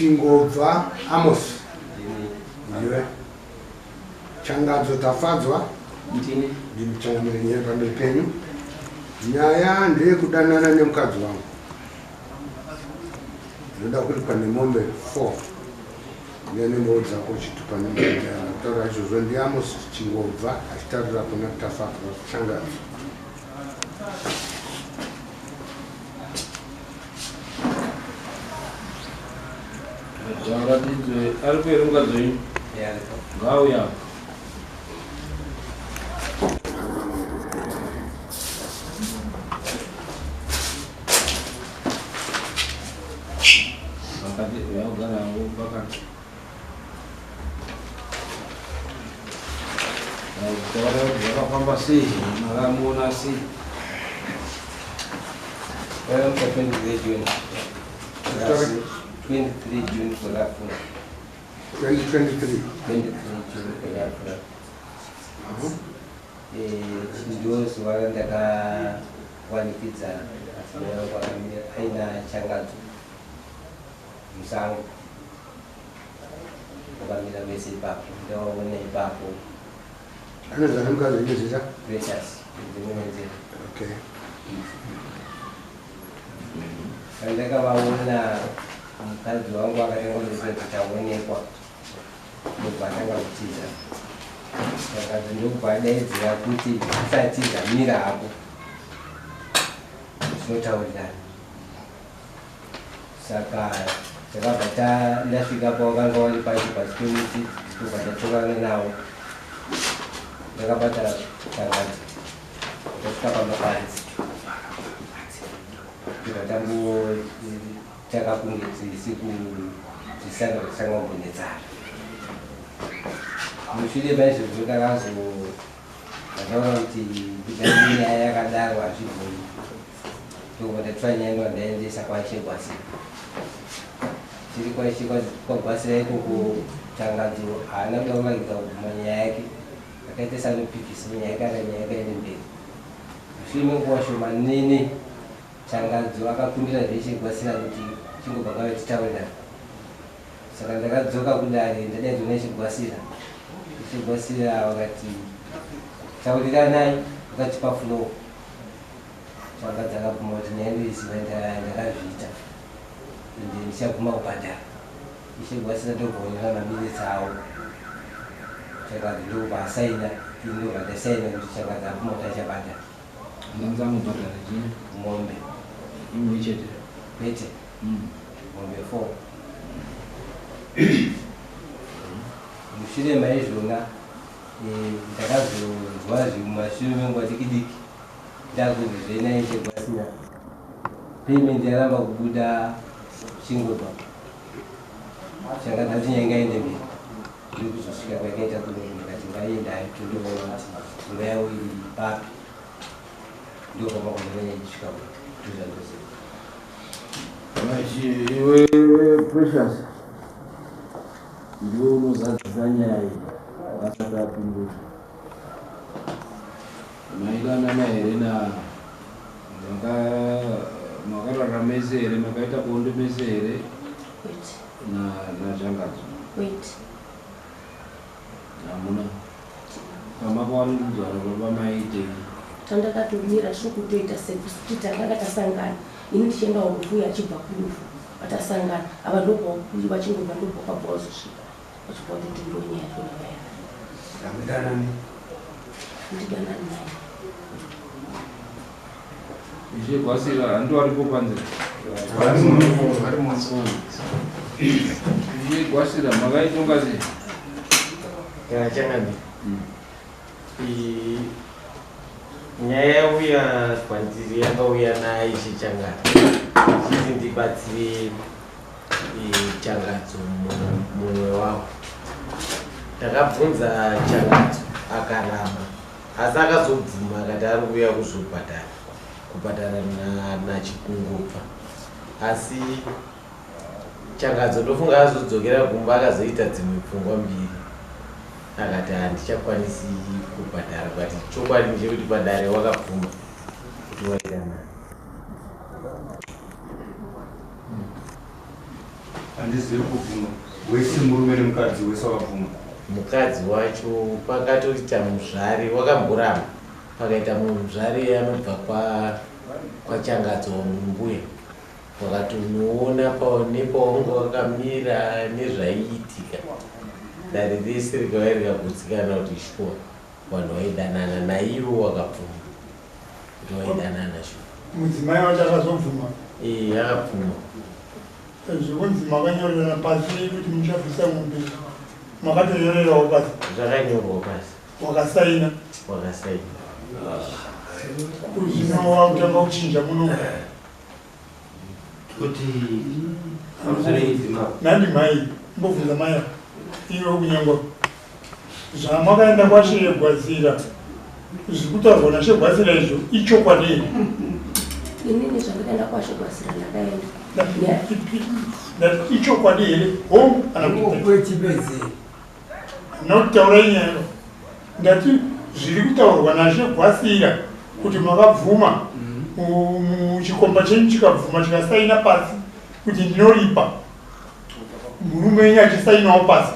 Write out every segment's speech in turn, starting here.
Chingobva Amos. Ndiwe. Changadzo tafadzwa. Ndini. Ndimchangamire nyaya pamberi penyu. Nyaya ndeyekudanana nemukadzi wangu. Ndoda kuti pane mombe 4. Ndianembowo dzako chitupa taura izvozvo ndi Amos Chingobva achitarira kuna tafadzwa Changadzo. Jaradizwe ariko mukadzi wenyu? Ngauya. Wakafamba sei makamuona sei? Kwa 23 June. 23 June kulafuna. 2023. 23 June kulafuna. Ndio swala ndaka wanikidza asimewa kwa aina Changadzo. Musango. Kukamira bese ipapo. Ndio wone ipapo. Anazana mukadzi wenyu zita? Precious. Ndimwenze. Okay. Ndakavaona mukadzi wangu akatengonesa kuti aonekwa ndobva atanga kutiza Changadzo ndobva adaidzira kuti asati dzamira hapo tinotaurirana. Saka takabva ndasvikapo wakanga wari pachi pasi pemiti tobva tatongana nawo ndakabata Changadzo tasvika pamapanzi tikatambo takakunge siku tisanga kusangambonetsana mushure maizvozvo takazotaura kuti kudaia yakadaro hazvibvuni ndobva tatora nyaya ndaendesa kwaShegwasi. Tiri kwaGwasira ikoko Changadzo haana kuda kulangidza kuguma nyaya yake akaita sanopikisa nyaya yake ana nyaya yakaende mberi. Mushure menguva shomanene Changadzo akakundira zveShegwasira kuti chingobva kwayo titaurirana. Saka ndakadzoka kudare ndadaidzwa naShegwasira. Shegwasira wakati tauriranai wakatipa flow. Changadzo akabvuma kuti ndaindoiziva ndakazviita ende ndichaguma kubhadhara. Shegwasira ndobvaonera maminitsi awo. Changadzo ndobva asaina ndobva ndasaina kuti Changadzo abvuma kuti achabhadhara. Ndanzangu bhadhara chini? Mombe. Imwe chete. Pete. Mombe 4. Mushure maizvona ndakazonzwa zvimashure menguva diki ndakuti zvenai Shegwasira payment yaramba kubuda Chingobva. Changadzo kuti nyanga ende mberi ndikuzosvika kwakaita kunonga kuti ngaenda tondoona kuti nguva yawo iri papi ndokoma kunonyanya ichisvika kuzvandoziva. Iwe Precious ndiwe unozadzisa nyaya iyi vasati apindura maidanana here makarara mese here makaita bonde mese here naChangadzo? Hamuna pamakawandudzana baba maitei tandakatomira zvekutoita sekuti takanga tasangana ini ndichienda kuvuya achibva kurufu patasangana ava ndobva vachingobva ndobva kwabva wazosvika vachibva kuti ndonyaya tonavaya Ndamudanani. ndidanani naye Shegwasira ndo aripo panze. Shegwasira makaitonga sei? Changadzo. Nyaya yauya kwandiri yakauya naye Changadzo chiti ndibatsire Changadzo mumwe wavo. Ndakabvunza Changadzo akaramba asi akazobvuma akati ari kuuya kubhadhara naChingobva. Asi Changadzo ndofunga azodzokera kumba akazoita dzimwe pfungwa mbiri akati handichakwanisi kubhadhara but chokwadi ndechekuti bhadhare wakabvuma kuti waita naye. Handizivi kuvhuma. Wese murume nemukadzi wese wakavhuma. Mukadzi wacho pakatoita muzvari wakamborama. Pakaita muzvari anobva kwachangadzo mumbuya. Wakatomuona nepaunge wakamira nezvaiitika. Dare rese rikauya rikagutsikana kuti shuwa vanhu vaidanana naivo wakabvuma kuti vaidanana shuwa. Mudzimai wacho akazobvuma. Akabvuma. Zvokunzi makanyorera pasi kuti muchabvisa mombe. Makatonyorerawo pasi. Zvakanyorwa pasi. Wakasaina. Wakasaina. Zvino wakutanga kuchinja muno. Kuti amuzoreizima. Nandi mai, mbobvunza mai. Iwe kunyangwa. Zvamakaenda kwashe Gwazira. Zvikutaurwa nashe Gwazira izvo ichokwadi. Inini zvandakaenda kwashe Gwazira ndakaenda. Ichokwadi here. Home kana kuti nokutaura inyaya. Ndati zviri kutaurwa nashe Gwazira kuti makabvuma muchikomba chenyu chikabvuma chikasaina pasi kuti ndinoripa. Murume wenyu achisainawo pasi.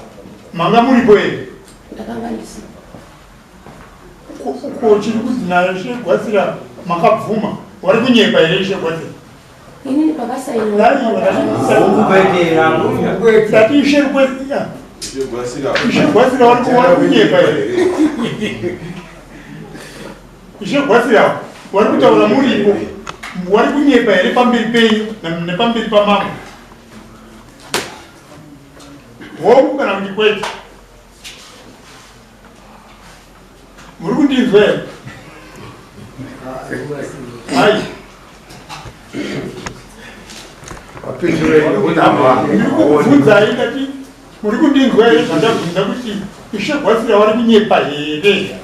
Manga muripo here? Ndakanga ndisina. Ko chiri kunzi nayo she Gwazira makabvuma. Wari kunyepa here she Gwazira? Inini pakasainwa. Dati ishe Gwazira. Ishe Gwazira wari kunyepa here? Ishe Gwazira wari kutaura muripo. Wari kunyepa here pamberi penyu nepamberi pamama? Hongu kana kuti kwete? Muri kundinzwa here? Hai. Ndikubvunzai ndati muri kundinzwa here zvandabvunza kuti Ishe Gwazira wari kunyepa here?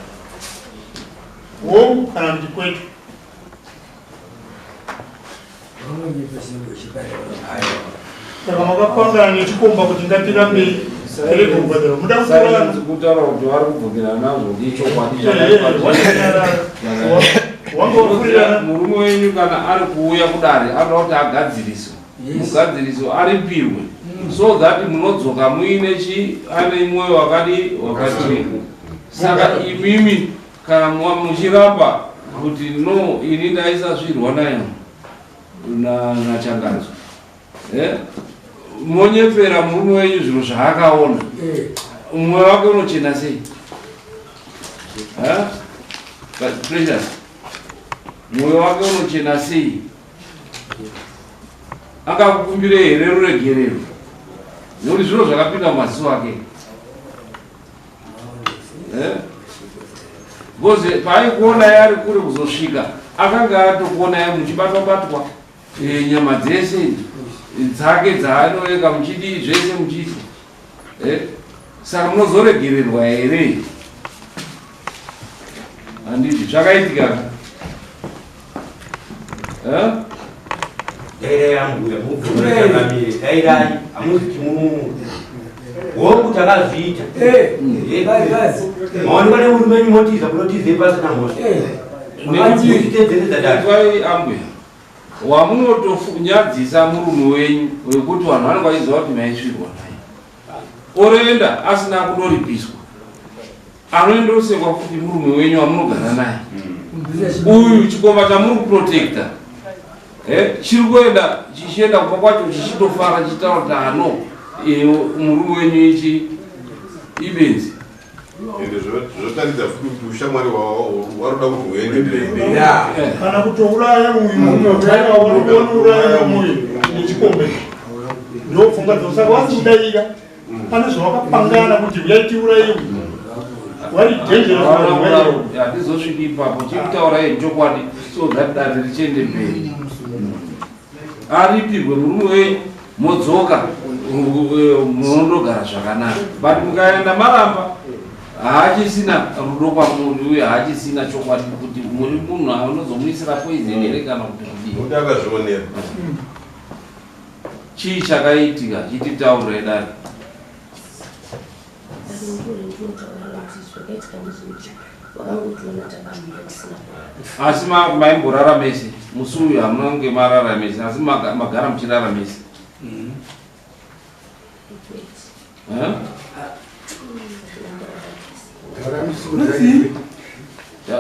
Hongu kana kuti kwete? Saka makapangana nechikomba kuti ngatirambe rekubhadhara. Muda kutaura kuti vari kubvunzira nazvo ndichokwadi. Murume wenyu kana ari kuuya kudare anoda kuti agadziriswe. Mugadziriso aripirwe. So that munodzoka muine ane mwoyo wakati. Saka imimi kana muchiramba kuti no ini ndaisa zvirwa nayo nachangadzo. Monyepera murume wenyu zviro zvaakaona. Mwoyo wake unochena sei? Precious. Mwoyo wake unochena sei? Akakukumbire here ruregerero. Nekuti zviro zvakapinda mumaziso ake. Because paaikuona yari kuri kuzosvika akanga atokuona muchibatwa-batwa nyama dzese dzake dzaanoeka muchidi zvese muchiti. Saka munozoregererwa here? Handiti zvakaitika. Dairai ambuya mubvunza chakamire. Dairai amuzi chimumu. Hongu takazviita. Maonekwa nemurume wenyu motiza kunotize pasina mhosva. Nekuti ambuya wamunotonyadzisa murume wenyu wekuti vanhu vanenge vachiziva kuti maisvirwa naye. Oroenda asina kundoripiswa. Anoendosekwa kuti murume wenyu wamunogara naye. Uyu chikomba chamuri kuprotecta. Chiri kuenda chichienda kupa kwacho chichitofara chichitaura kuti ano murume wenyu ichi ibenzi. Zvotaridza kuti ushamwari waroda kuti huenderere. Kana kutouraya murume wanouraya mumwe nechikombe. Ndopfungwa dzosaka wasi kudaira. Pane zvawakapangana kuti uyaitiuraiwe. Wari dangerous. Handizosviki ipapo chikutaura chokwadi so that dare richiende mberi. Aripirwe murume wenyu modzoka munondogara zvakanaka. But mukaenda maramba haachisina rudo kwamuri uye haachisina chokwadi kuti muri munhu anozomuisira poison here kana kuti kudii. Kuti akazvionera. Chii chakaitika chititaurai dare. Asi maimborara mese musi uyu hamunange marara mese asi magara muchirara mese.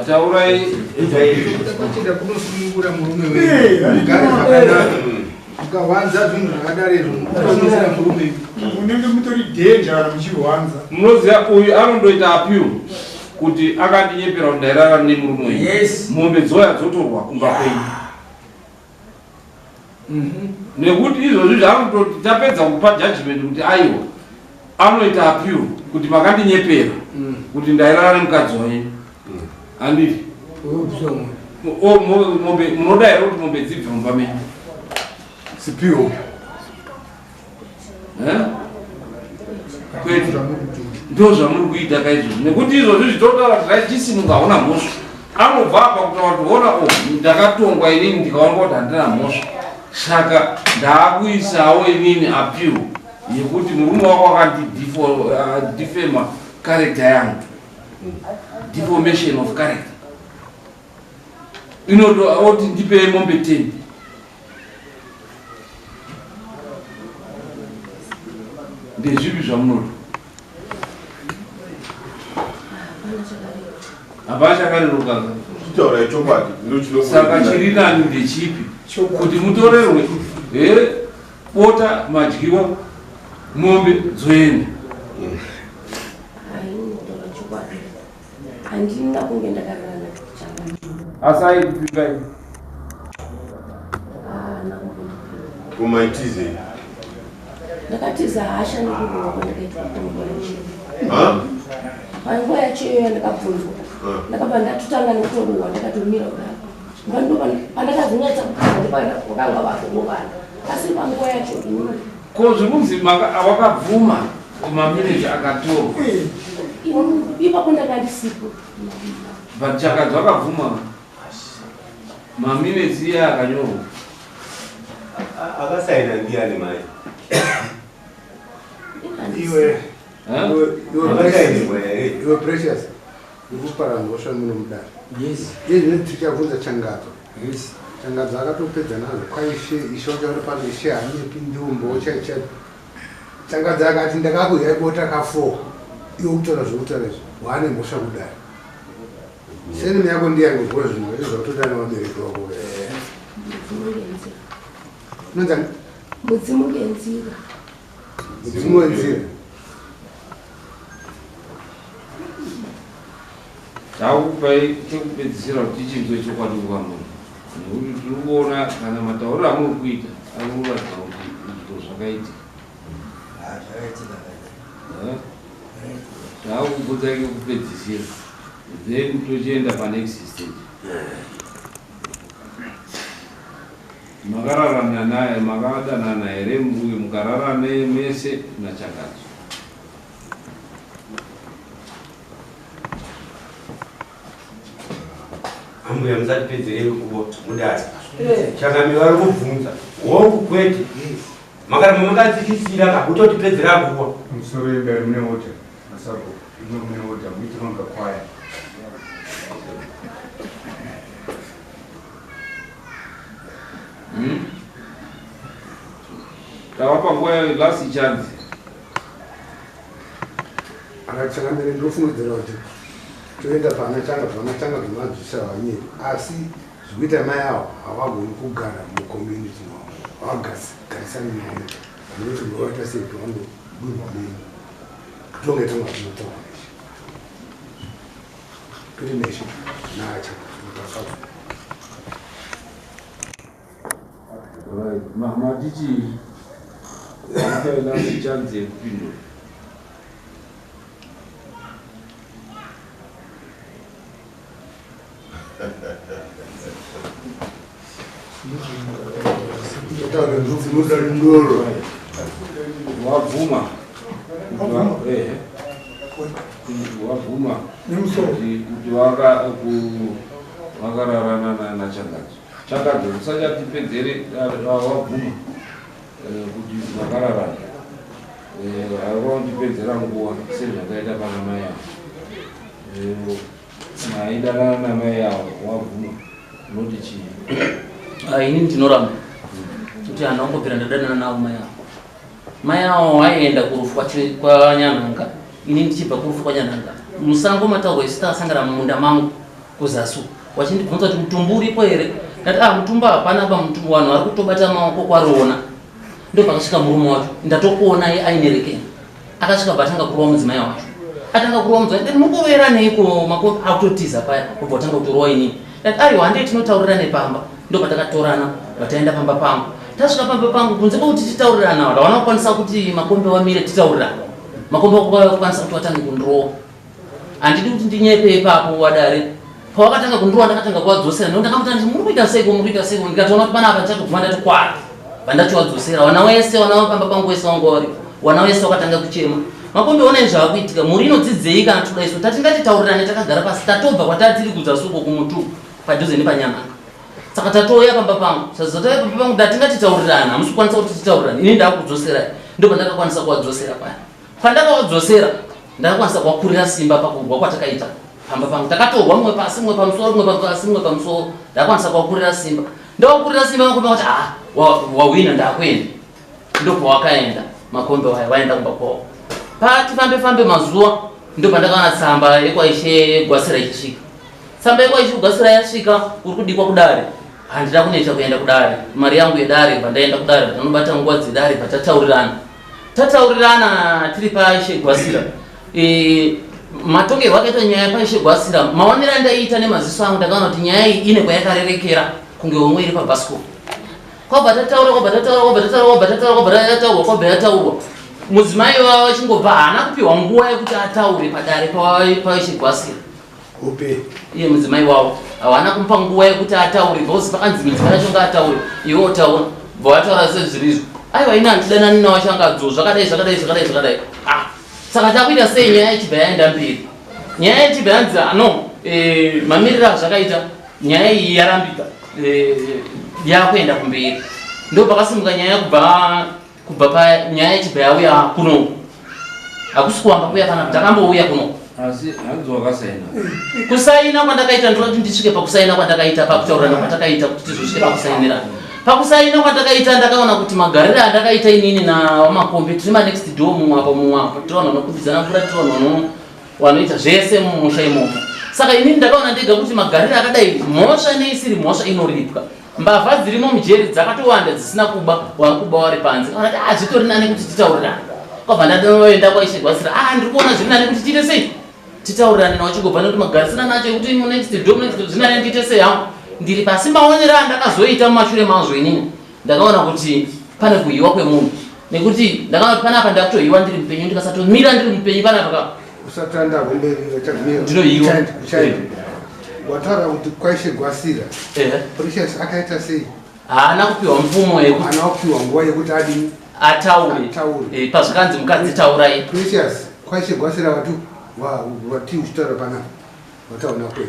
Taurai Kuchida kunosungura murume ukawanza zvinhu zvakadaro izvo unosungura murume unenge mutori denja kana muchiwanza. Munoziva uyu anondoita appeal kuti akandinyepera kuti ndairara nemurume wenyu. Mombe dzoya dzotorwa kumba kwenyu. Nekuti izvozvi zvaanototi tapedza kupa judgment kuti aiwa anoita appeal kuti makandinyepera kuti ndairara nemukadzi wenyu. Handiti mombe munoda here kuti mombe dzibve mumba menyu? sipiwo kwete ndo zvamuri kuita kaizvozvi nekuti izvozvi zvitotaura kuti rachisimuka hauna mhosva. Anobva apa kutaura kuti ona ndakatongwa inini ndikaonga kuti handina mhosva, saka ndaakuisawo inini appeal yekuti murume wako wakandidifema character yangu, deformation of character. Oti ndipe mombe 10. Ndezvipi zvamunoda? Hapana chakareruka. Chitaura chokwadi Saka chiri nani ndechipi? Kuti mutorerwe bota madyiwa mombe dzoenda. Handina kunge ndakarara nakuchanga. Asai kupinga hivi. kumaitize Ndakatiza hasha nekuruwa kwandakaitwa panguva yacho. Panguva yacho iyoyo ndakabvunzwa. Ndakabva ndatotanga nekutoruwa ndakatomira kudaro. Pandakazonyatsa kukanda wakanga vakuvana. Asi panguva yacho ko zvikunzi wakabvuma kumaminiti akatorwa. Ipapo ndakandisipo. Vachakadzi vakabvuma maminitsi iye akanyorwa. Akasaina ndiani mai? Iwe Precious, ukupara ngosha muno mudari. Yes. Yeye tichakuvunza changadzo. Yes. Changadzo akatopedza nazo kwaishe ishonja uri pano ishe hanyepi ndumbo chacha. Changadzo akati ndakakudya bota ka4. Iwe kutora zvokutaura izvo. Wane ngosha kudari. Seni yako ndiye ngozwa zvino izvototana vabereki vako. Nonzani? Mudzimu ngenzira. Mudzimu wenzira. Takupai chekupedzisira kuti chimwe chokwadi kwamunhu. Nekuti tiri kuona kana matauriro amuri kuita ari kuratidza kuti izvo zvakaitika. Taakubvunza kekupedzisira. Then tochienda panext stage. Makararana naye, makadanana here uye mukararane mese nachangadzo. Ambuya musatipedze rero kuvo mudari. Changamiro vari kubvunza. Hongu kwete. Makaramba makadzikisira kakutotipedzera nguva. Musoro imberi mune wota. Masako. Ino mune wota. Muitiro ngakwaya. Tawapa nguva last chance. Akachangamire ndofungidzira kuti toenda panachanga zvemadzisa vanyeri asi zvikuita mai avo havagoni kugara mucommunity mavo havagarisani navo vanoti ngovaita sei vandodurwameni kutonge tonga zvinotaura neshe tiri neshe naachaaaa Matichi last chance yekupindura. Wabvuma wabvuma kuti wakararana nachangadzo. Changadzo usachatipedzere wabvuma kuti wakararana. Hawaundipedzera nguva sezvakaita pana mai avo. Maidanana namai avo wabvuma unoti chii? Ini ndinoramba kuti hana ungopera ndadanana navo mai avo. mai awo waienda kurufu kwa Nyananga, ini ndichibva kurufu kwa Nyananga. Musango mataurwa isu takasangana mumunda mangu kuzasu. Wachindibvunza kuti mutumbu uripo here? Ndati mutumbu hapana apa, mutumbu wanhu vari kutobata maoko kwarona. Ndo pakasvika murume wacho, ndatokuona aine rekeni. Akasvika patanga kurova mudzimai wacho. Atanga kurova mudzimai, ndati mukovera neiko makombe akutotiza paya, kubva watanga kutorova inini. Ndati aiwa handei tinotaurirane pamba. Ndo patakatorana, vataenda pamba pangu. Tasvika pamba pangu kunze kwekuti titaurirana, wadawana kukwanisa kuti makombe wamire titaurirana. Makombe wakukwanisa kuti watange kundirova. Handidi kuti ndinyepe ipapo wadare. Pawakatanga kundirova ndakatanga kuwadzosera, ndo ndakamutana kuti muri kuita seiko, ndikatoona kuti panapa ndichatobva ndatokwara. Pandachiwadzosera, wana wese, wana pamba pangu wese wanga vari. Wana wese wakatanga kuchema. Makombe ona zvavakuitika, muri inodzidzei kana toda isu. Tati ngatitaurirane takagara pasi, tatobva kwatiri kudzasuko kumutu padhuze nepanyamanga. Saka tatoya pamba pangu. Saka pamba pangu ndati ngatitaurirana, hamusi kukwanisa kuti titaurirane. Ini ndakudzosera. Ndo pandakakwanisa kuwadzosera paya. Pandakawadzosera, ndakakwanisa kuwakurira simba pakurwa kwatakaita. Pamba pangu takatorwa mumwe pasi, mumwe pamusoro, mumwe pasi, mumwe pamusoro. Ndakakwanisa kuwakurira simba. Ndawakurira simba makombe kuti wawina ndakwenda. Ndo pawakaenda. Makombe waenda kumba kwavo. Pati fambe mazuva, ndo pandakaona tsamba yekwaishe Gwasira ichisvika. Tsamba yekwaishe Gwasira yasvika, uri kudikwa kudare. Handida kuneta kuenda kudare. Mari yangu yedare, pandaenda kudare, panobata nguva dzedare, patataurirana. Tataurirana tiri paishe Gwasira. Matongerwo akaita nyaya paishe Gwasira. Maonera ndaita nemaziso angu ndakaona kuti nyaya iyi ine kwayakarerekera kunge umwe iri pabhasikoro. Kwabva yataurwa. Mudzimai wavo achingobva haana kupiwa nguva yekuti ataure padare paishe Gwasira. Upe. Iye mudzimai wavo hawana kumupa nguva yekuti ataure, bhozi pakanzi mudzimai wacho ngataure, iwe utaura. Bva wataura sezvirizvo. Aiwa ina handidana nina wacho angadzo zvakadai. Saka takuita sei nyaya ichibva yaenda mberi. Nyaya ichibva yanzi mamiriro azvakaita, nyaya iyi yarambika. Yakuenda kumberi. Ndo pakasimuka nyaya kubva panyaya ichibva yauya kuno. Hakusi kuwamba kuya kana takambouya kuno. Asi hanzi wakasaina. Kusaina kwandakaita ndoti ndisvike pakusaina kwandakaita, pakutaurana kwandakaita kuti tizosvike pakusainirana. Pakusaina kwandakaita ndakaona kuti magariro andakaita inini namakombe tiri manext door mumwe tiriwana vanokubvidzana mvura, tiriwana vanoita zvese mumusha imomo. Saka inini ndakaona ndega kuti magariro akadai mhosva neisiri mhosva inoripwa. Mbavha dzirimo mujeri dzakatowanda dzisina kuba, wakuba wari panze. Zvitori nani kuti titaurirane. Kwabva ndaenda kwaishe Gwasira, ndiri kuona zviri nani kuti tiite sei? Titaurirane nawo chingobva nekuti magarisina nacho kuti next door zviri nani ndiite sei hangu. Ndiri pasi maonera ndakazoita mumashure mazvo inini. Ndakaona kuti pane kuyiwa kwemunhu. Nekuti ndakaona kuti panapa ndakutoyiwa ndiri mupenyu, ndikasatomira ndiri mupenyu panapa. Usatanda kumberi wachagumira. Ndinoyiwa. Wataura kuti kwaishe Gwasira. Precious akaita sei? Haana kupiwa mvumo yekuti. Haana kupiwa nguva yekuti adini. Ataure. Pazvakanzi mukadzi taurai. Precious, kwaishe Gwasira wati uchitaura panapa. Wataona kwei.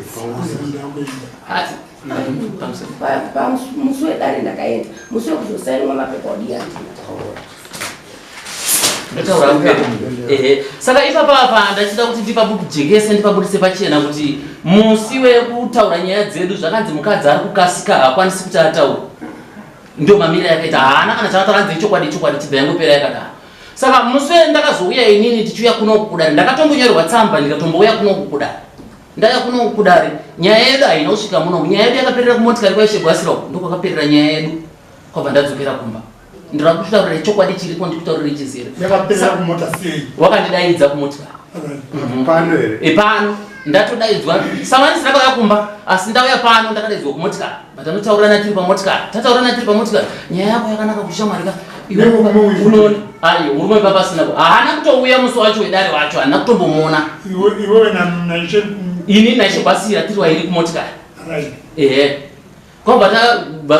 Musi wedare ndakaenda. Musi wekuzosainwa mapepa odiyani. Saka ipapa ndachida kuti ndipabudikejekese ndipabudise pachena kuti musi wekutaura nyaya dzedu zvakanzi mukadzi ari kukasika haakwanisi kuti ataure. Ndio mamiriro yakaita, haana kana chakataura chokwadi chibva yangopera yakadaro. Saka musi ndakazouya inini tichiuya kuno kudare, ndakatombonyorerwa tsamba ndikatombouya kuno kudare. Ndaya kuno kudare, nyaya yedu haina kusvika muno. Nyaya yedu yakaperera kumotikari kwaishe Gwasira uko, ndiko kwakaperera nyaya yedu. Kwabva ndadzokera kumba. Ndira kutaurira chokwadi chiripo ndikutaurira chizere. Yakaperera kumota sei? Wakandidaidza kumotikari. Pano here. Pano ndatodaidzwa samani sina kwaya kumba, asi ndauya pano ndakadaidzwa kumotikari. Batanotaurana tiri pamotikari. Tataurana tiri pamotikari. Nyaya yako yakanaka kushamarika. Iwe unoona. Ayo, murume baba sina. Haana kutouya musi wacho wedare wacho, haana kutombomuona. Iwe naishe ini naishe Gwasira tiri wairi kumotikari. Kwabva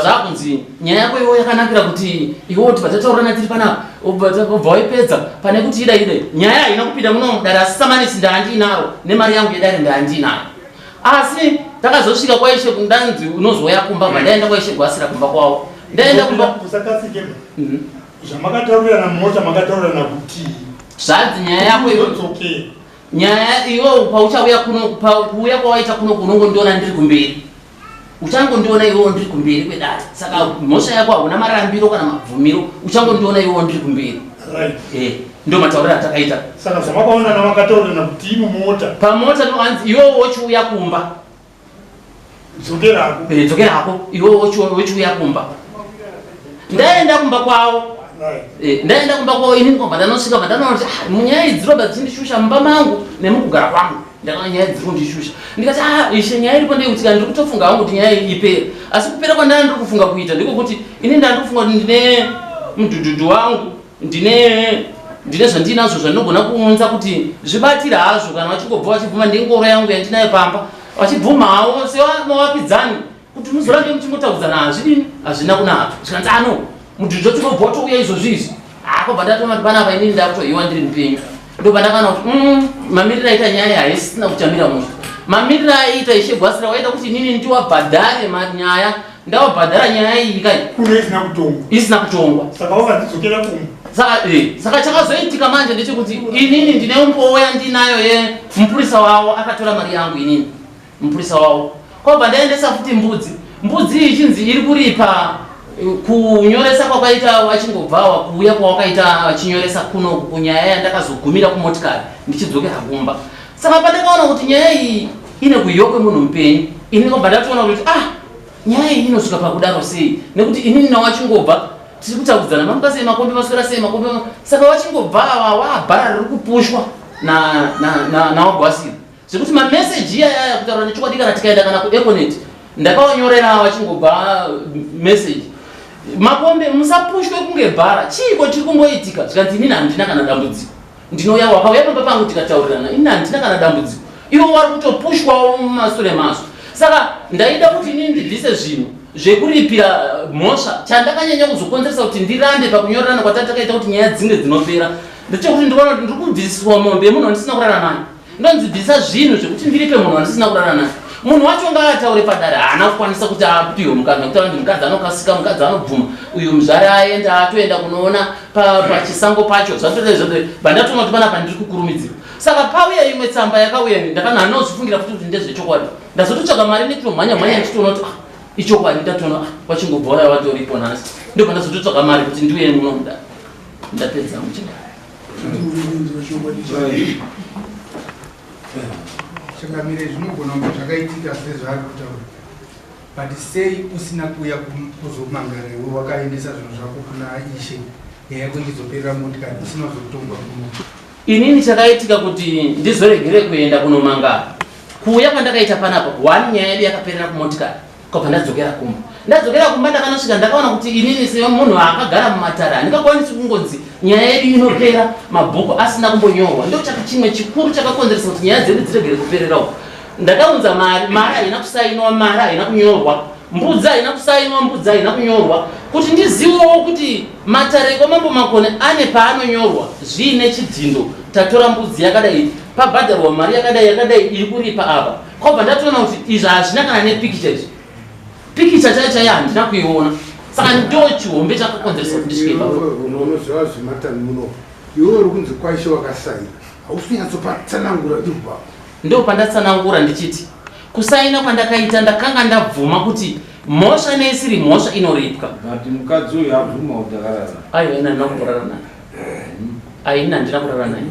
zvakunzi nyaya yako iwe yakanakira kuti iwe kuti batataurana tiri panapa, ubva waipedza pane kuti ida nyaya haina kupinda muno mudare, asi samanisi ndaandinaro nemari yangu yedare ndaandinaro. Asi takazosvika kwaishe kundanzi unozoya kumba, ndaenda kwaishe Gwasira kumba kwawo. Ndaenda kumba kusakasikemba. Zvamakataurirana mumota makataurirana kuti zvanzi nyaya yako iwe nyaya iwe pauchauya kuno pauya kwawaita kuno unongondiona ndiri kumberi. Uchangondiona iwe ndiri kumberi kwedare. Saka mhosva yako hauna marambiro kana mabvumiro, uchangondiona iwe ndiri kumberi. ndo matauriro atakaita. Saka zvamakaona navakataurana kuti mumota pamota ndoanzi iwewo wochiuya kumba dzokerako iwewo wochiuya kumba. Ndaenda kumba kwawo ini ndikomba ndanosvika pandanona kuti munyaya idzi roba dzichindishusha mumba mangu nemukugara kwangu ndakaona nyaya idzi kundishusha ndikati ishe nyaya iripo ndeyekuti ndiri kutofunga hangu kuti nyaya ipere, asi kupera kwandanga ndiri kufunga kuita ndiko kuti ini ndandiri kufunga kuti ndine mudhudhudhu wangu ndine zvandinazvo zvandinogona kuunza kuti zvibatira hazvo kana vachingobva vachibvuma ndengoro yangu yandinayo pamba vachibvuma havo sevamawakidzani kuti muzorambe muchingotaudzana hazvidini hazvina kunaka zvikanzi mudhudhu watinobva watouya izvozvizvi kobva ndatoma kuti panapa inini ndakutoiwa ndiri mupenyu. Ndobva ndakaona kuti mamiriro aita nyaya haisisina kutamira munhu. Mamiriro aita Ishe Gwasira waida kuti inini ndiwabhadhare manyaya ndawabhadhara nyaya iyi kai isina kutongwa saka wakadzokera kumwe. Saka chakazoitika manje ndechekuti inini ndine umboo yandinayo mupurisa wavo akatora mari yangu inini mupurisa wavo kobva ndaendesa futi mbudzi iyi chinzi iri kuripa kunyoresa kwakaita wachingobva kuuya kwawakaita wachinyoresa kuno kunyaya yandakazogumira kumotikari ndichidzokera kumba. Saka pandakaona kuti nyaya iyi ine kuyiwa kwemunhu mupenyu ini kobva ndatoona kuti nyaya iyi inosvika pakudaro sei nekuti inini nawachingobva tiri kutaudzana mamuka sei makombe maswera sei makombe saka wachingobva wabhara riri kupushwa nawagwasira zvekuti mameseji iyaya kutaura nechokwadi kana tikaenda kana kueconet ndakawanyorera wachingobva meseji makombe musapushwe kunge bhara chiiko chiri kumboitika zvikanzi inini handina kana dambudziko ndinoya wakauya pamba pangu tikataurirana inini handina kana dambudziko ivo wari kutopushwawo mumashure mazvo. Saka ndaida kuti inini ndibvise zvinhu zvekuripira mhosva chandakanyanya kuzokonzeresa kuti ndirambe pakunyorerana kwatatakaita kuti nyaya dzinge dzinopera ndechekuti ndinoona kuti ndiri kubvisiswa mombe yemunhu wandisina kurara naye ndonzibvisa zvinhu zvekuti ndiripe munhu wandisina kurara naye. Munhu wacho ngaataure padare haana kukwanisa kuti apiwe mukadzi nokutaura kuti mukadzi anokasika mukadzi anobvuma uyu muzvare aenda atoenda kunoona pachisango pacho zvatodezvote bandatoona kuti panapa ndiri kukurumidzira. Saka pauya imwe tsamba yakauya ndakana hanozvifungira futi kuti ndezvechokwadi ndazototsvaga mari nekutomhanya ndichitoona kuti ichokwadi ndatoona wachingobva waya watoripo nhasi ndobva ndazototsvaga mari kuti ndiuye munomuda ndapedza muchinga changamire zvinogona kunge zvakaitika sezvaari kutaura but sei usina kuuya kuzomangara iwe wakaendesa zvinhu zvako kuna Ishe nyaya yako ichizoperera motikari isina kuzotongwa kuno. Inini chakaitika kuti ndizoregere kuenda kunomangara kuuya kwandakaita panapa nyaya yedu yakaperera kumotikari kobva ndadzokera kumba ndakanosvika ndakaona kuti inini semunhu akagara mumatara handingakwanisi kungonzi nyaya yedu inopera mabhuku asina kumbonyorwa ndochaka chimwe chikuru chakakonzeresa kuti nyaya dzedu dziregere kupererawo. Ndakaunza mari haina kusainwa mari haina kunyorwa mbudzi haina kusainwa mbudzi haina kunyorwa kuti ndizivewo kuti matareko mambo makone ane paanonyorwa zviine chidhindo tatora mbudzi yakadai pabhadharwa mari yakadai iri kuripa apa kobva ndatoona kuti izvi hazvina kana nepikicha izvi pikicha chaichai handina kuiona saka ndo chihombe chakakonzeresa kuti ndisvike unoziva zvematani muno iwe uri kunzi kwaishe wakasaina hausinyatsopanatsanangura ibva ndo pandatsanangura ndichiti kusaina kwandakaita ndakanga ndabvuma kuti mhosva neisiri mhosva inoripwa. But mukadzi uyu abvuma kuti akarara aiwa ina handina kurara naye aina handina kurara naye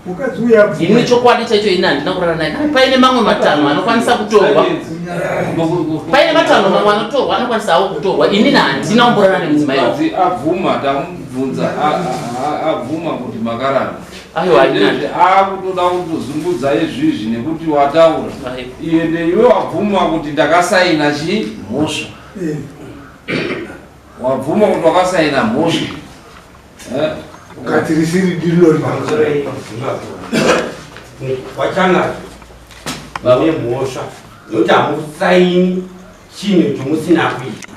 mukadzi uyu abvuma ini chokwadi chaicho ina handina kurara naye kana paine mamwe matano anokwanisa kutorwa paine matano mamwe anotorwa anokwanisa hawo kutorwa inini handina kumborara nemudzimai wavo abvuma tamubvunza abvuma kuti makarara aiwa akutoda kutozungudza izvizvi nekuti wataura ende iwe wabvuma kuti ndakasaina mhosva wabvuma kuti wakasaina mhosva ukati risiri dilo wachanga vane mhosva nokuti hamusaini chinhu chomusina kuita